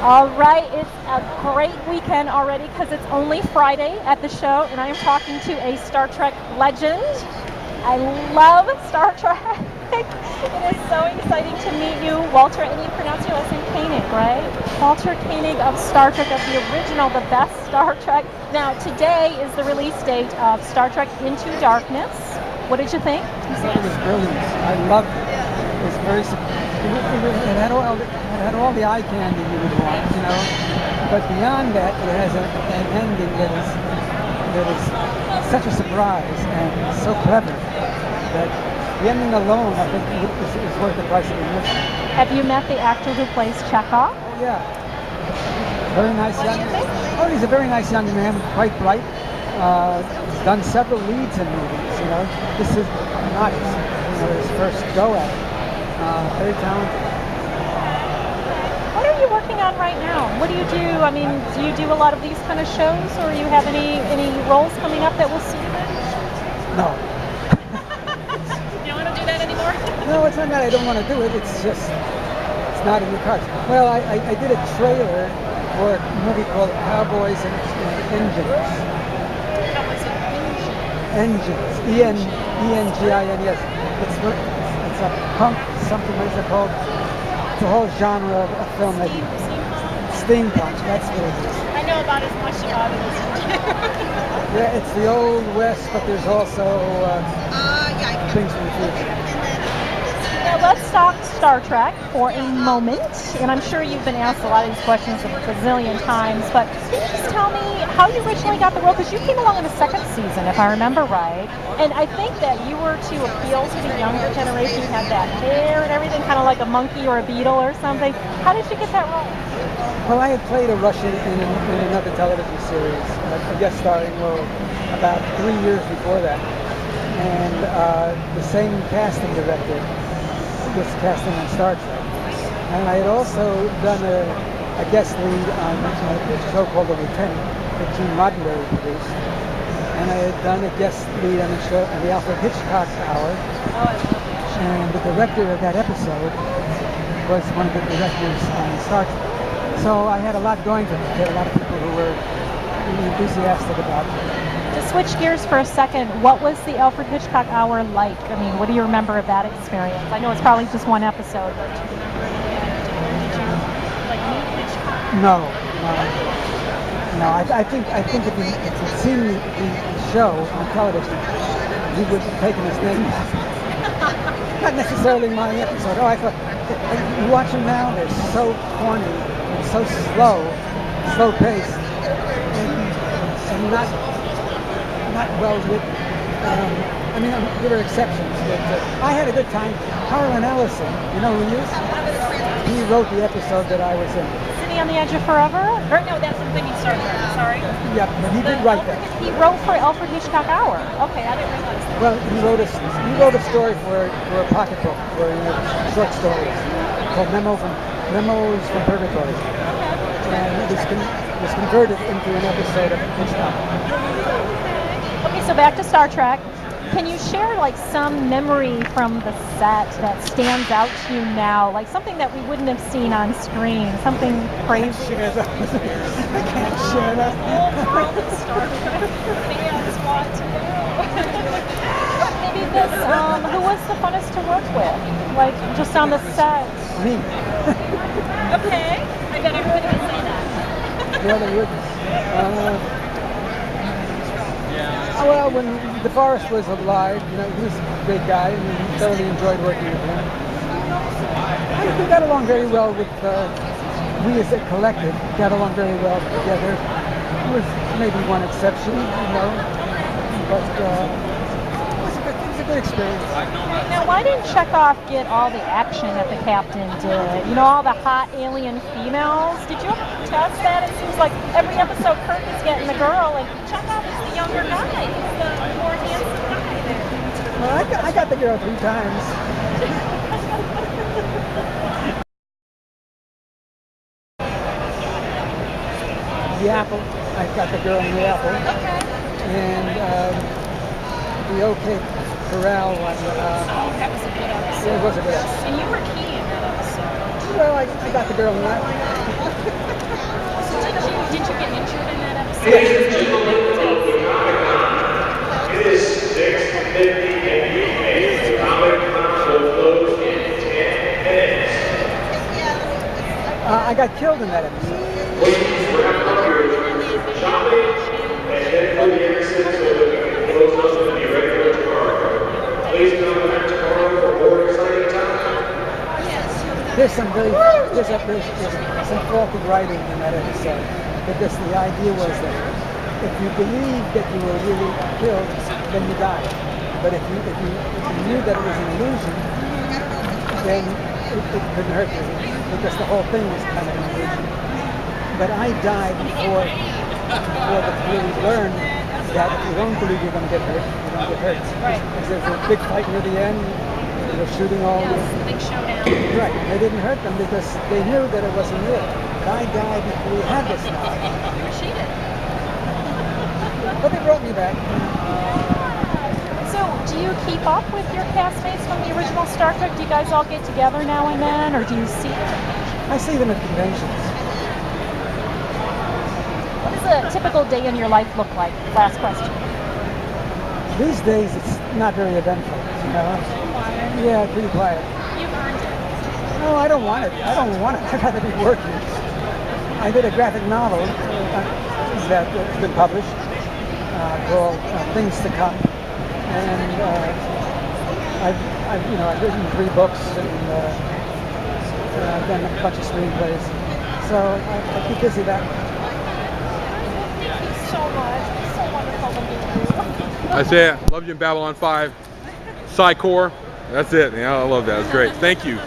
All right, it's a great weekend already because it's only Friday at the show, and I am talking to a Star Trek legend. I love Star Trek. It is so exciting to meet you, Walter, and you pronounce your last name Koenig, right? Walter Koenig of Star Trek, of the original, the best Star Trek. Now, today is the release date of Star Trek Into Darkness. What did you think? I thought it was brilliant. I loved it. It was very. It had all the eye candy you would want, you know. But beyond that, it has an ending that is such a surprise and so clever that the ending alone, I think, is worth the price of admission. Have you met the actor who plays Chekhov? Oh, yeah. Very nice young man. Oh, he's a very nice young man, quite bright. He's done several leads in movies, you know. This is not his first go at it. Very talented. What are you working on right now? What do you do? I mean, do you do a lot of these kind of shows, or you have any roles coming up that we'll see you in? No. You don't want to do that anymore? No, it's not that I don't want to do it. It's just, it's not in the cards. Well, I did a trailer for a movie called Cowboys and Engines. Engines. E-N-G-I-N-E-S. It's a punk, something, what is it called? It's a whole genre of filmmaking. Steampunk, that's what it is. I know about as much about it as you do. Yeah, it's the old west, but there's also things from the future. Now let's talk Star Trek for a moment, and I'm sure you've been asked a lot of these questions a bazillion times, but can you just tell me how you originally got the role? Because you came along in the second season, if I remember right, and I think that you were to appeal to the younger generation. You had that hair and everything, kind of like a monkey or a beetle or something. How did you get that role? Well, I had played a Russian in another television series, a guest starring role, about 3 years before that, and the same casting director was casting on Star Trek. And I had also done a guest lead on a show called The Lieutenant that Gene Roddenberry produced. And I had done a guest lead on the show, on the Alfred Hitchcock Hour. And the director of that episode was one of the directors on Star Trek. So I had a lot going for me. I had a lot of people who were really enthusiastic about it. To switch gears for a second, what was the Alfred Hitchcock Hour like? I mean, what do you remember of that experience? I know it's probably just one episode, but did you like meet Hitchcock? No. I think if you'd seen the show on television, he would have taken his name. Not necessarily my episode. Oh, I thought, you watch them now, they're so corny and so slow paced, and not well written. I mean, there are exceptions, but I had a good time. Harlan Ellison, you know who he is? He wrote the episode that I was in. City on the Edge of Forever? Or no, that's something he started. Sorry. Yeah, but he did write that. He wrote for Alfred Hitchcock Hour. Okay, I didn't realize that. Well, he wrote a story for a pocket book, for short stories called Memos from Purgatory, and it was converted into an episode of Hitchcock. Okay, so back to Star Trek. Can you share like some memory from the set that stands out to you now? Like something that we wouldn't have seen on screen, something crazy? I can't share that. The whole world of Star Trek fans want to know. Maybe this, who was the funnest to work with? Like just on the set? Me. Okay, I bet everybody would say that. Yeah, they would. Well, when DeForest was alive, you know, he was a great guy, and we thoroughly enjoyed working with him. I think we got along very well with, we as a collective got along very well together. There was maybe one exception, you know, but it was a good experience. Now, why didn't Chekhov get all the action that the captain did? You know, all the hot alien females? Did you ever test that? It seems like every episode Kirk is getting the girl, and Chekhov is the younger guy. He's the more handsome guy there. Well, I got the girl 3 times. The apple. I got the girl in the apple. Okay. And the OK Corral one. That was a good episode. It was a good episode. And you were key in that episode. Well, I got the girl in that one. series. It is 6:50 and you may the comic con will close in 10 minutes. I got killed in that episode. Please wrap up your shopping and head for the exit so that we can close up and be ready for tomorrow. Please come back tomorrow for more exciting time. There's some faulty writing in that episode, because the idea was that if you believed that you were really killed, then you died. But if you knew that it was an illusion, then it couldn't hurt you, because the whole thing was kind of an illusion. But I died before the really learned that if you don't believe you're going to get hurt, you're going to get hurt. Right. Because there's a big fight near the end. They were shooting all Yes, big showdown. Right, and they didn't hurt them because they knew that it wasn't real. But I died before we had this knowledge. She did. But they brought me back. So, do you keep up with your castmates from the original Star Trek? Do you guys all get together now and then, or do you see? I see them at conventions. What does a typical day in your life look like? Last question. These days, it's not very eventful, you know? Yeah, pretty quiet. You've earned it. No, I don't want it. I don't want it. I'd rather be working. I did a graphic novel that's been published called Things to Come, and I've written 3 books and I've done a bunch of screenplays, so I keep busy that way. Thank you so much. It's so wonderful to meet you. That's it. Love you in Babylon 5. Psy-Core. That's it. Yeah, I love that. It's great. Thank you.